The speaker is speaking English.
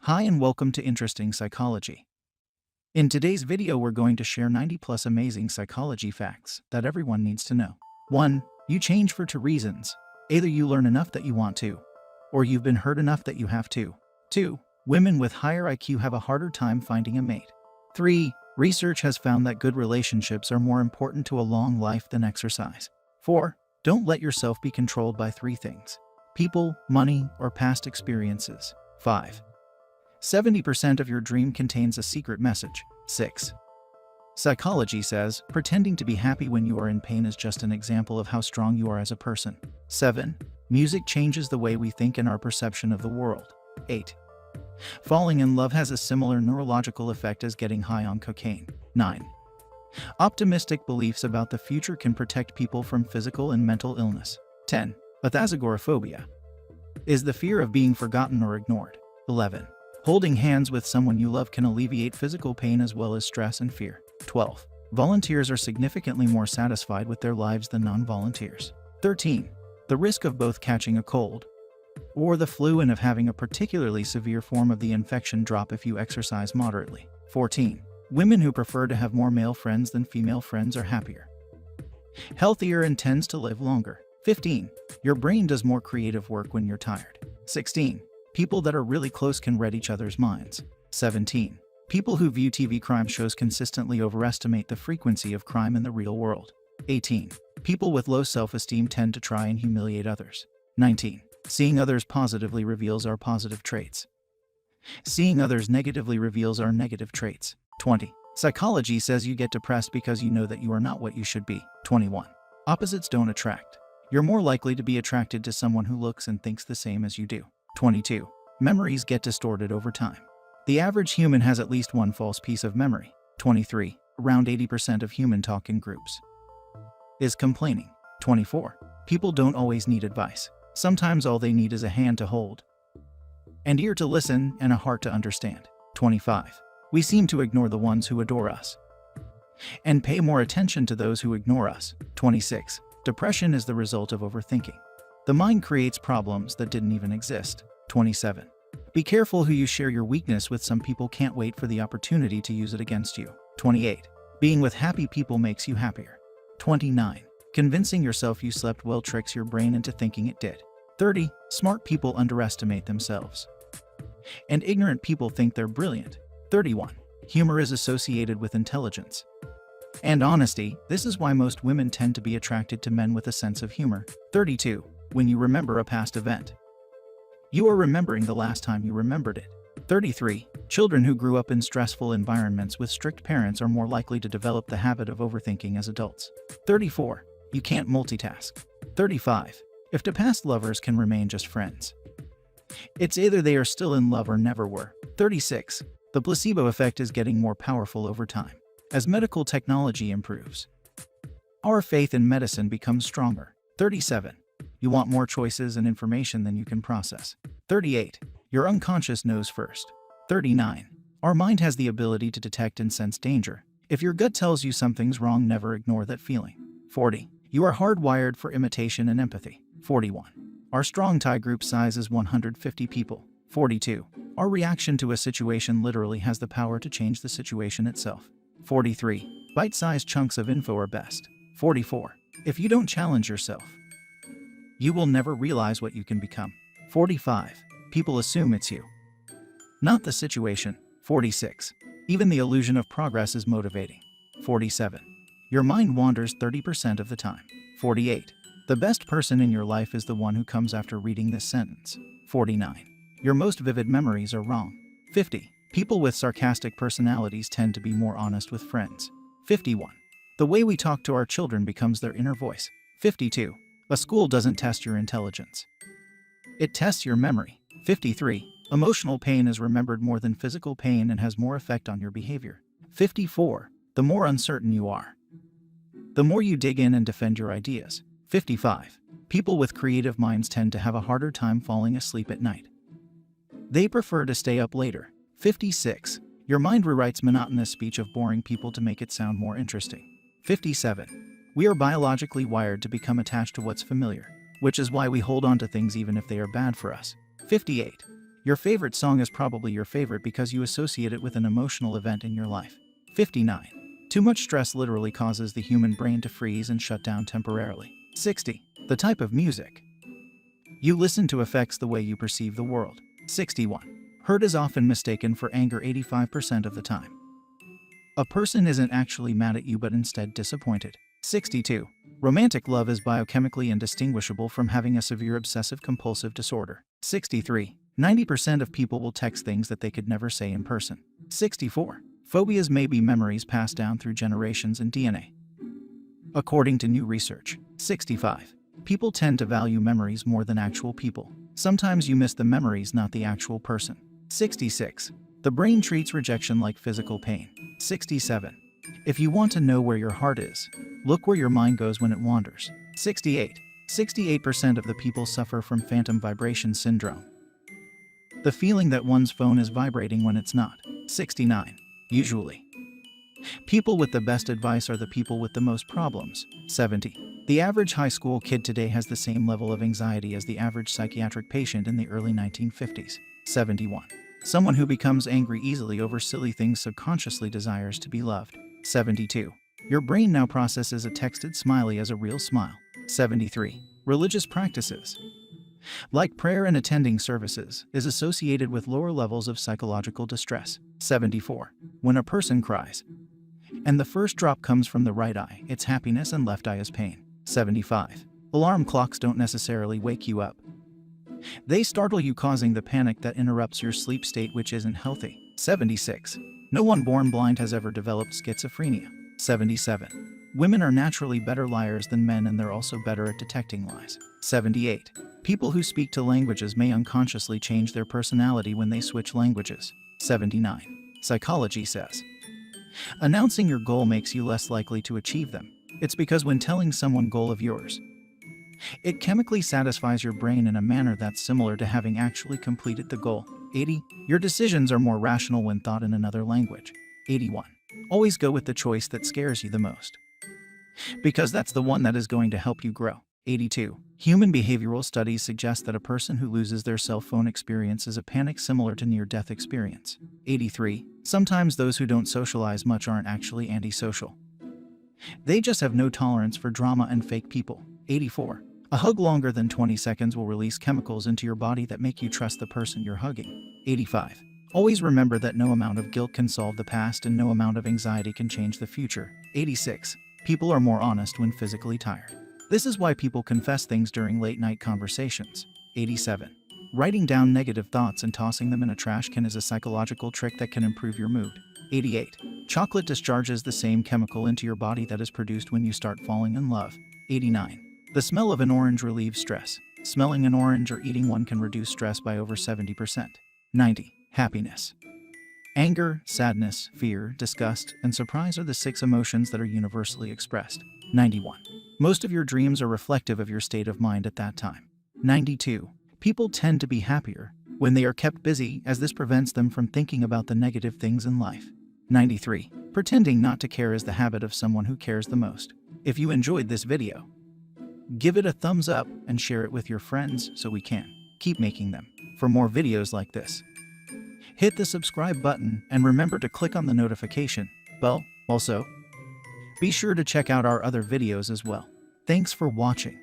Hi and welcome to Interesting Psychology. In today's video we're going to share 90 plus amazing psychology facts that everyone needs to know. 1. You change for 2 reasons. Either you learn enough that you want to, or you've been hurt enough that you have to. 2. Women with higher IQ have a harder time finding a mate. 3. Research has found that good relationships are more important to a long life than exercise. 4. Don't let yourself be controlled by 3 things: people, money, or past experiences. 5. 70% of your dream contains a secret message. 6. Psychology says, pretending to be happy when you are in pain is just an example of how strong you are as a person. 7. Music changes the way we think and our perception of the world. 8. Falling in love has a similar neurological effect as getting high on cocaine. 9. Optimistic beliefs about the future can protect people from physical and mental illness. 10. Athazagoraphobia is the fear of being forgotten or ignored. 11. Holding hands with someone you love can alleviate physical pain as well as stress and fear. 12. Volunteers are significantly more satisfied with their lives than non-volunteers. 13. The risk of both catching a cold or the flu and of having a particularly severe form of the infection drop if you exercise moderately. 14. Women who prefer to have more male friends than female friends are happier, healthier, and tends to live longer. 15. Your brain does more creative work when you're tired. 16. People that are really close can read each other's minds. 17. People who view TV crime shows consistently overestimate the frequency of crime in the real world. 18. People with low self-esteem tend to try and humiliate others. 19. Seeing others positively reveals our positive traits. Seeing others negatively reveals our negative traits. 20. Psychology says you get depressed because you know that you are not what you should be. 21. Opposites don't attract. You're more likely to be attracted to someone who looks and thinks the same as you do. 22. Memories get distorted over time. The average human has at least one false piece of memory. 23. Around 80% of human talk in groups is complaining. 24. People don't always need advice. Sometimes all they need is a hand to hold, an ear to listen, and a heart to understand. 25. We seem to ignore the ones who adore us and pay more attention to those who ignore us. 26. Depression is the result of overthinking. The mind creates problems that didn't even exist. 27. Be careful who you share your weakness with. Some people can't wait for the opportunity to use it against you. 28. Being with happy people makes you happier. 29. Convincing yourself you slept well tricks your brain into thinking it did. 30. Smart people underestimate themselves, and ignorant people think they're brilliant. 31. Humor is associated with intelligence and honesty. This is why most women tend to be attracted to men with a sense of humor. 32. When you remember a past event, you are remembering the last time you remembered it. 33. Children who grew up in stressful environments with strict parents are more likely to develop the habit of overthinking as adults. 34. You can't multitask. 35. If two past lovers can remain just friends, it's either they are still in love or never were. 36. The placebo effect is getting more powerful over time. As medical technology improves, our faith in medicine becomes stronger. 37. You want more choices and information than you can process. 38. Your unconscious knows first. 39. Our mind has the ability to detect and sense danger. If your gut tells you something's wrong, never ignore that feeling. 40. You are hardwired for imitation and empathy. 41. Our strong tie group size is 150 people. 42. Our reaction to a situation literally has the power to change the situation itself. 43. Bite-sized chunks of info are best. 44. If you don't challenge yourself, you will never realize what you can become. 45. People assume it's you, not the situation. 46. Even the illusion of progress is motivating. 47. Your mind wanders 30% of the time. 48. The best person in your life is the one who comes after reading this sentence. 49. Your most vivid memories are wrong. 50. People with sarcastic personalities tend to be more honest with friends. 51. The way we talk to our children becomes their inner voice. 52. A school doesn't test your intelligence, it tests your memory. 53. Emotional pain is remembered more than physical pain and has more effect on your behavior. 54. The more uncertain you are, the more you dig in and defend your ideas. 55. People with creative minds tend to have a harder time falling asleep at night. They prefer to stay up later. 56. Your mind rewrites monotonous speech of boring people to make it sound more interesting. 57. We are biologically wired to become attached to what's familiar. which is why we hold on to things even if they are bad for us. 58. Your favorite song is probably your favorite because you associate it with an emotional event in your life. 59. Too much stress literally causes the human brain to freeze and shut down temporarily. 60. The type of music you listen to affects the way you perceive the world. 61. Hurt is often mistaken for anger 85% of the time. A person isn't actually mad at you but instead disappointed. 62. Romantic love is biochemically indistinguishable from having a severe obsessive-compulsive disorder. 63. 90% of people will text things that they could never say in person. 64. Phobias may be memories passed down through generations in DNA. According to new research. 65. People tend to value memories more than actual people. Sometimes you miss the memories, not the actual person. 66. The brain treats rejection like physical pain. 67. If you want to know where your heart is, look where your mind goes when it wanders. 68. 68% of the people suffer from phantom vibration syndrome, the feeling that one's phone is vibrating when it's not. 69. Usually, people with the best advice are the people with the most problems. 70. The average high school kid today has the same level of anxiety as the average psychiatric patient in the early 1950s. 71. Someone who becomes angry easily over silly things subconsciously desires to be loved. 72. Your brain now processes a texted smiley as a real smile. 73. Religious practices, like prayer and attending services, is associated with lower levels of psychological distress. 74. When a person cries, and the first drop comes from the right eye, it's happiness and left eye is pain. 75. Alarm clocks don't necessarily wake you up. They startle you, causing the panic that interrupts your sleep state, which isn't healthy. 76. No one born blind has ever developed schizophrenia. 77. Women are naturally better liars than men, and they're also better at detecting lies. 78. People who speak to languages may unconsciously change their personality when they switch languages. 79. Psychology says announcing your goal makes you less likely to achieve them. It's because when telling someone goal of yours, it chemically satisfies your brain in a manner that's similar to having actually completed the goal. 80. Your decisions are more rational when thought in another language. 81. Always go with the choice that scares you the most, because that's the one that is going to help you grow. 82. Human behavioral studies suggest that a person who loses their cell phone experiences a panic similar to near-death experience. 83. Sometimes those who don't socialize much aren't actually antisocial. They just have no tolerance for drama and fake people. 84. A hug longer than 20 seconds will release chemicals into your body that make you trust the person you're hugging. 85. Always remember that no amount of guilt can solve the past and no amount of anxiety can change the future. 86. People are more honest when physically tired. This is why people confess things during late-night conversations. 87. Writing down negative thoughts and tossing them in a trash can is a psychological trick that can improve your mood. 88. Chocolate discharges the same chemical into your body that is produced when you start falling in love. 89. The smell of an orange relieves stress. Smelling an orange or eating one can reduce stress by over 70%. 90. Happiness, anger, sadness, fear, disgust, and surprise are the 6 emotions that are universally expressed. 91. Most of your dreams are reflective of your state of mind at that time. 92. People tend to be happier when they are kept busy, as this prevents them from thinking about the negative things in life. 93. Pretending not to care is the habit of someone who cares the most. If you enjoyed this video, give it a thumbs up and share it with your friends so we can keep making them. For more videos like this, hit the subscribe button and remember to click on the notification bell. Also, be sure to check out our other videos as well. Thanks for watching.